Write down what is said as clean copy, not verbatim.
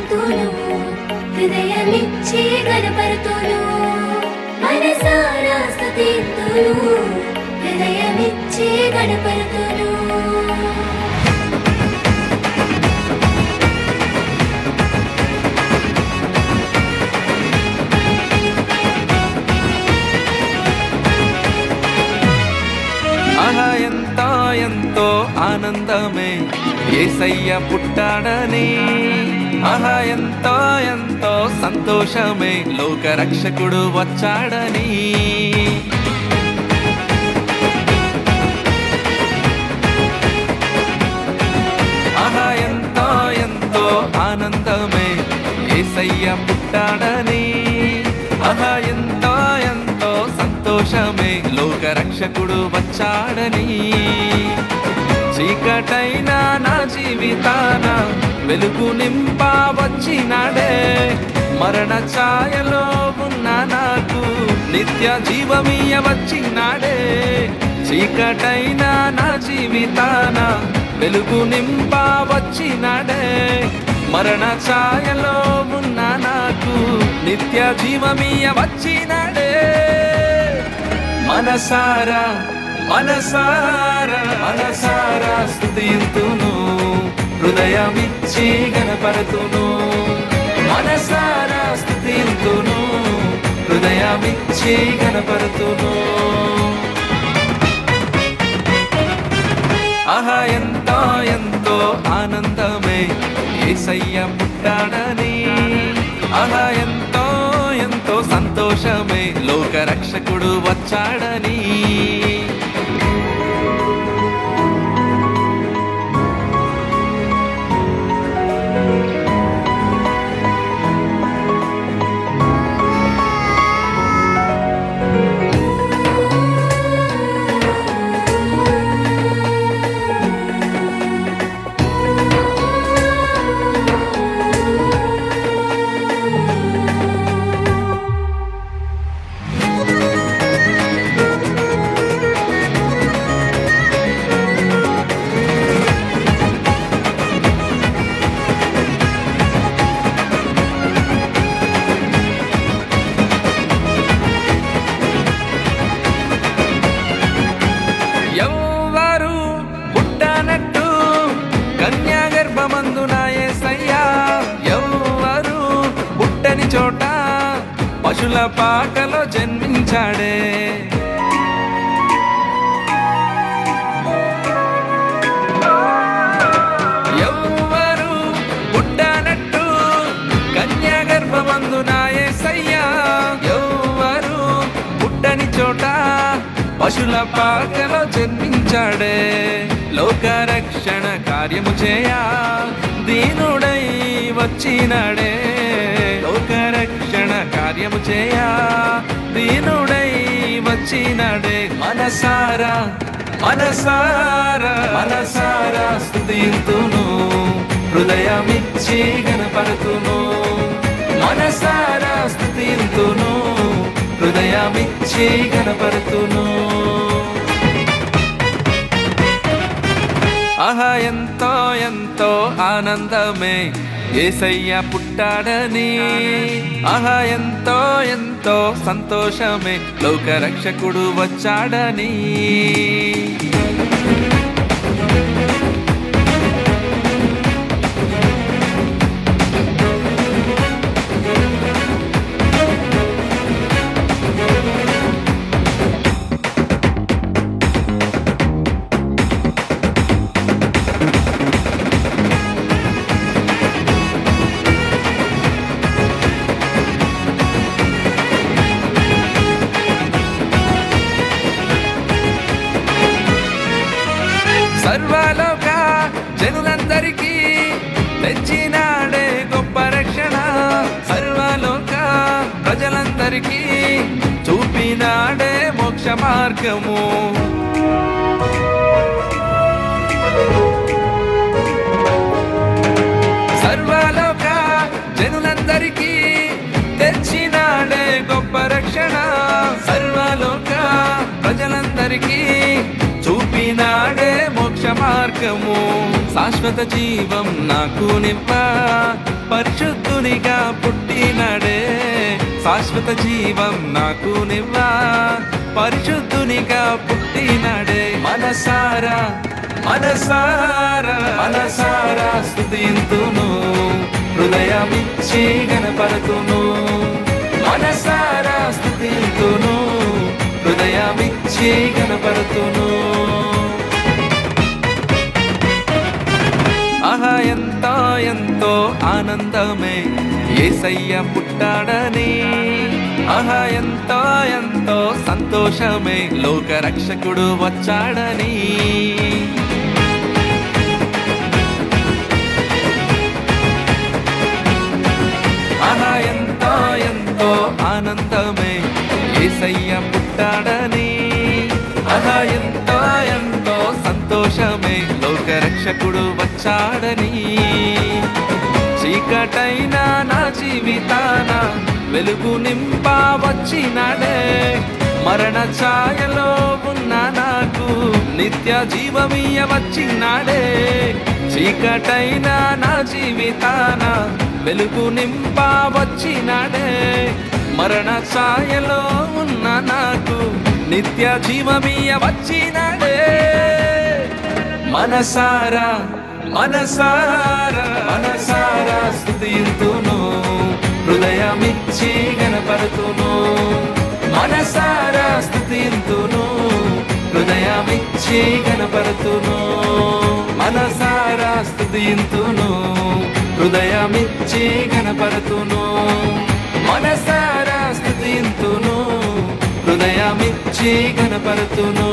స్తుతింతును హృదయమిచ్చి గణపరుతును మనసారా స్తుతింతును హృదయమిచ్చి గణపరుతును ఆహా ఎంతో ఎంతో ఆనందమే యేసయ్య పుట్టాడని ఆహా ఎంతో ఎంతో సంతోషమే లోక రక్షకుడు వచ్చాడని ఆహా ఎంతో ఎంతో ఆనందమే యేసయ్య పుట్టాడని ఆహా ఎంతో ఎంతో సంతోషమే లోక రక్షకుడు వచ్చాడని చీకటైన నా జీవితాన వెలుగు నింపా వచ్చినాడే మరణ ఛాయలో ఉన్న నాకు నిత్య జీవమీయ వచ్చినాడే చీకటైన నా జీవితాన వెలుగు నింపా వచ్చినాడే మరణ ఛాయలో ఉన్న నాకు నిత్య జీవమీయ వచ్చినాడే మనసారా మనసారా మనసారా స్తుతింతును హృదయమిచ్చి గణపరుతును మనసారా స్తుతింతును హృదయమిచ్చి గణపరుతును ఆహా ఎంతో ఎంతో ఆనందమే యేసయ్య పుట్టాడని ఆహా ఎంతో ఎంతో సంతోషమే లోక రక్షకుడు వచ్చాడని చోట పశుల పాకలో జన్మించాడే ఎవ్వరు పుట్టనట్టు కన్యా గర్భమందున యేసయ్యా ఎవ్వరు పుట్టని చోట పశుల పాకలో జన్మించాడే లోక రక్షణ కార్యము చేయా దీనుడై వచ్చినాడే లోక రక్షణ కార్యము చేయా దీనుడై వచ్చినాడే మనసారా మనసారా మనసారా స్తుతింతును హృదయమిచ్చి గణపరుతును మనసారా స్తుతింతును హృదయమిచ్చి గణపరుతును ఆహా ఎంతో ఎంతో ఆనందమే యేసయ్య పుట్టాడని ఆహా ఎంతో ఎంతో సంతోషమే లోక రక్షకుడు వచ్చాడని సర్వలోక జనులందరికీ తెచ్చినాడే గొప్ప రక్షణ సర్వలోక ప్రజలందరికీ చూపినాడే మోక్ష మార్గము సర్వలోక జనులందరికీ తెచ్చినాడే గొప్ప రక్షణ సర్వలోక ప్రజలందరికీ చూపినాడే మోక్ష మార్గము శాశ్వత జీవం నాకు నివ్వ పరిశుద్ధునిగా పుట్టినాడే శాశ్వత జీవం నాకు నివ్వా పరిశుద్ధునిగా పుట్టినాడే మనసారా మనసారా మనసారా స్తుతింతును హృదయమిచ్చి గణపరతును మనసారా స్తుతింతును హృదయమిచ్చి గణపరతును ఆహా ఎంతో ఎంతో ఆనందమే యేసయ్య పుట్టాడని ఆహా ఎంతో ఎంతో సంతోషమే లోక రక్షకుడు వచ్చాడని ఆహా ఎంతో ఎంతో ఆనందమే యేసయ్య పుట్టాడని ఆహా ఎంతో ఎంతో సంతోషమే లోక రక్షకుడు వచ్చాడని చీకటైన నా జీవితాన వెలుగు నింపా వచ్చినాడే మరణ ఛాయలో ఉన్న నాకు నిత్య జీవమియ వచ్చినాడే చీకటైన నా జీవితాన వెలుగు నింపా వచ్చినాడే మరణ ఛాయలో ఉన్న నాకు నిత్య జీవమియ వచ్చినాడే మనసారా మనసారా మనసారా స్తుతింతును హృదయమిచ్చి గణపరతును మనసారా స్తుతింతును హృదయమిచ్చి గణపరతును మనసారా స్తుతింతును హృదయమిచ్చి గణపరతును మనసారా స్తుతింతును హృదయమిచ్చి గణపరతును